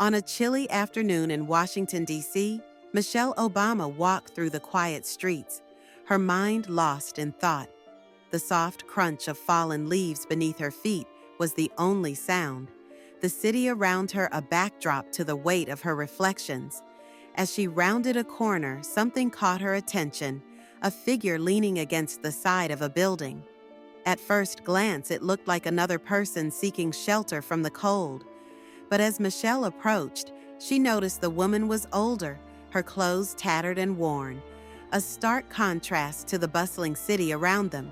On a chilly afternoon in Washington, D.C., Michelle Obama walked through the quiet streets, her mind lost in thought. The soft crunch of fallen leaves beneath her feet was the only sound, the city around her a backdrop to the weight of her reflections. As she rounded a corner, something caught her attention, a figure leaning against the side of a building. At first glance, it looked like another person seeking shelter from the cold. But as Michelle approached, she noticed the woman was older, her clothes tattered and worn, a stark contrast to the bustling city around them.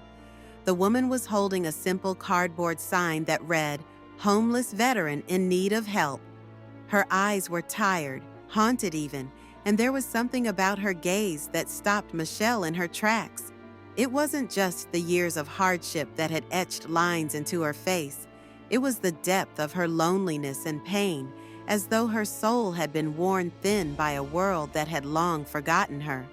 The woman was holding a simple cardboard sign that read, "Homeless veteran in need of help." Her eyes were tired, haunted even, and there was something about her gaze that stopped Michelle in her tracks. It wasn't just the years of hardship that had etched lines into her face. It was the depth of her loneliness and pain, as though her soul had been worn thin by a world that had long forgotten her.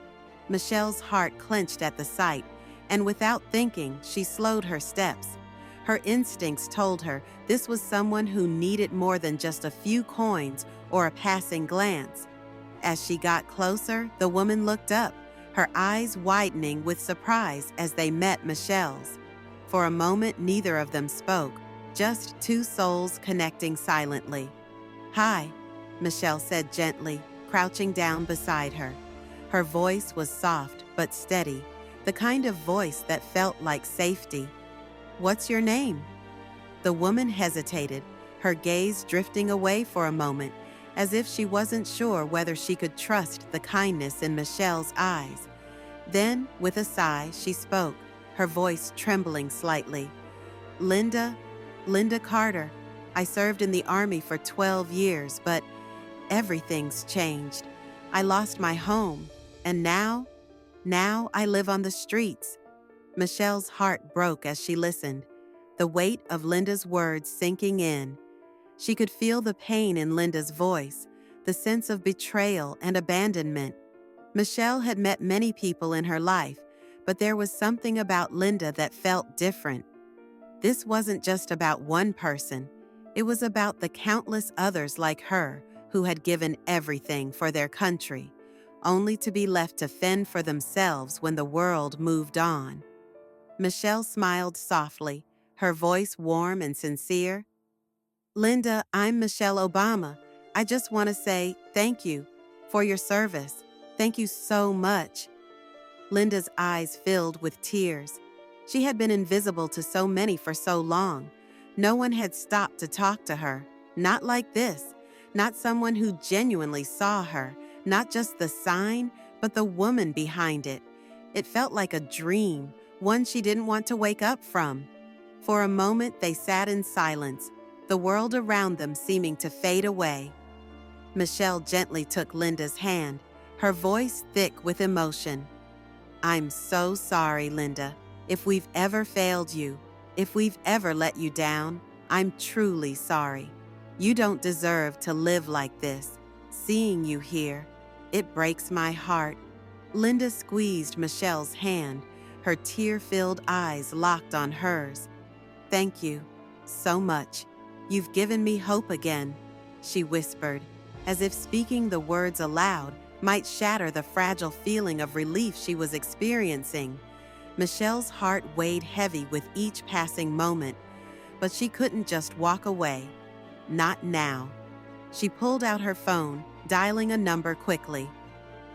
Michelle's heart clenched at the sight, and without thinking, she slowed her steps. Her instincts told her this was someone who needed more than just a few coins or a passing glance. As she got closer, the woman looked up, her eyes widening with surprise as they met Michelle's. For a moment, neither of them spoke, just two souls connecting silently. "Hi," Michelle said gently, crouching down beside her. Her voice was soft but steady, the kind of voice that felt like safety. "What's your name?" The woman hesitated, her gaze drifting away for a moment, as if she wasn't sure whether she could trust the kindness in Michelle's eyes. Then, with a sigh, she spoke, her voice trembling slightly. Linda Carter. I served in the Army for 12 years, but everything's changed. I lost my home, and now I live on the streets." Michelle's heart broke as she listened, the weight of Linda's words sinking in. She could feel the pain in Linda's voice, the sense of betrayal and abandonment. Michelle had met many people in her life, but there was something about Linda that felt different. This wasn't just about one person. It was about the countless others like her who had given everything for their country, only to be left to fend for themselves when the world moved on. Michelle smiled softly, her voice warm and sincere. "Linda, I'm Michelle Obama. I just want to say thank you for your service. Thank you so much." Linda's eyes filled with tears. She had been invisible to so many for so long. No one had stopped to talk to her. Not like this. Not someone who genuinely saw her. Not just the sign, but the woman behind it. It felt like a dream, one she didn't want to wake up from. For a moment, they sat in silence, the world around them seeming to fade away. Michelle gently took Linda's hand, her voice thick with emotion. "I'm so sorry, Linda. If we've ever failed you, if we've ever let you down, I'm truly sorry. You don't deserve to live like this. Seeing you here, it breaks my heart." Linda squeezed Michelle's hand, her tear-filled eyes locked on hers. "Thank you so much. You've given me hope again," she whispered, as if speaking the words aloud might shatter the fragile feeling of relief she was experiencing. Michelle's heart weighed heavy with each passing moment, but she couldn't just walk away. Not now. She pulled out her phone, dialing a number quickly.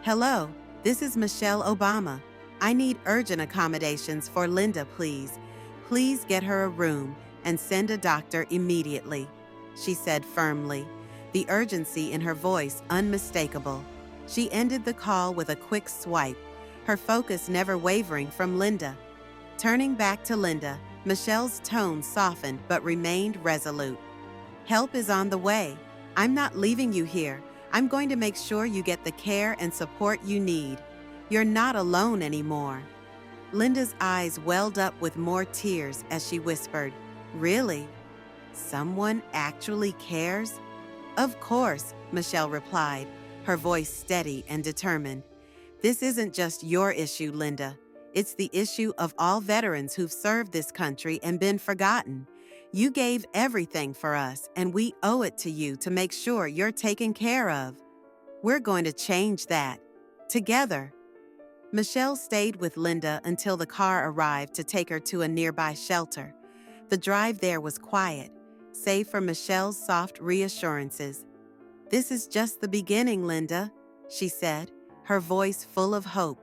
"Hello, this is Michelle Obama. I need urgent accommodations for Linda, please. Please get her a room and send a doctor immediately," she said firmly, the urgency in her voice unmistakable. She ended the call with a quick swipe, her focus never wavering from Linda. Turning back to Linda, Michelle's tone softened but remained resolute. "Help is on the way. I'm not leaving you here. I'm going to make sure you get the care and support you need. You're not alone anymore." Linda's eyes welled up with more tears as she whispered, "Really? Someone actually cares?" "Of course," Michelle replied, her voice steady and determined. "This isn't just your issue, Linda. It's the issue of all veterans who've served this country and been forgotten. You gave everything for us, and we owe it to you to make sure you're taken care of. We're going to change that. Together. Michelle stayed with Linda until the car arrived to take her to a nearby shelter. The drive there was quiet, save for Michelle's soft reassurances. "This is just the beginning, Linda," she said, her voice full of hope.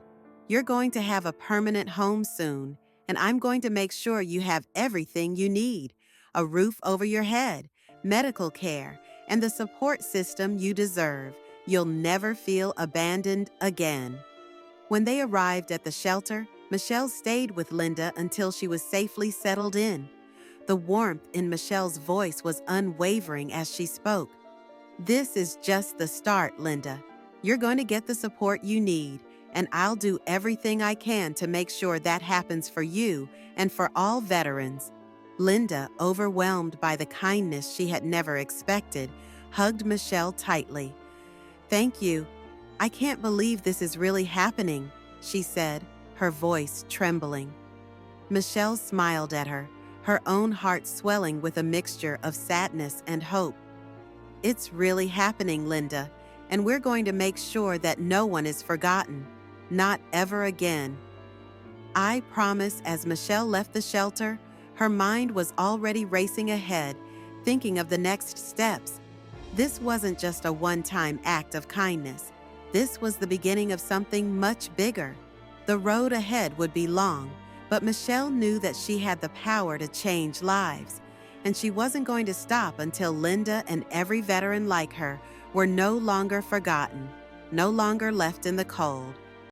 "You're going to have a permanent home soon, and I'm going to make sure you have everything you need: a roof over your head, medical care, and the support system you deserve. You'll never feel abandoned again." When they arrived at the shelter, Michelle stayed with Linda until she was safely settled in. The warmth in Michelle's voice was unwavering as she spoke. "This is just the start, Linda. You're going to get the support you need, and I'll do everything I can to make sure that happens for you and for all veterans." Linda, overwhelmed by the kindness she had never expected, hugged Michelle tightly. "Thank you. I can't believe this is really happening," she said, her voice trembling. Michelle smiled at her, her own heart swelling with a mixture of sadness and hope. "It's really happening, Linda, and we're going to make sure that no one is forgotten. Not ever again." "I promise." As Michelle left the shelter, her mind was already racing ahead, thinking of the next steps. This wasn't just a one-time act of kindness. This was the beginning of something much bigger. The road ahead would be long, but Michelle knew that she had the power to change lives, and she wasn't going to stop until Linda and every veteran like her were no longer forgotten, no longer left in the cold.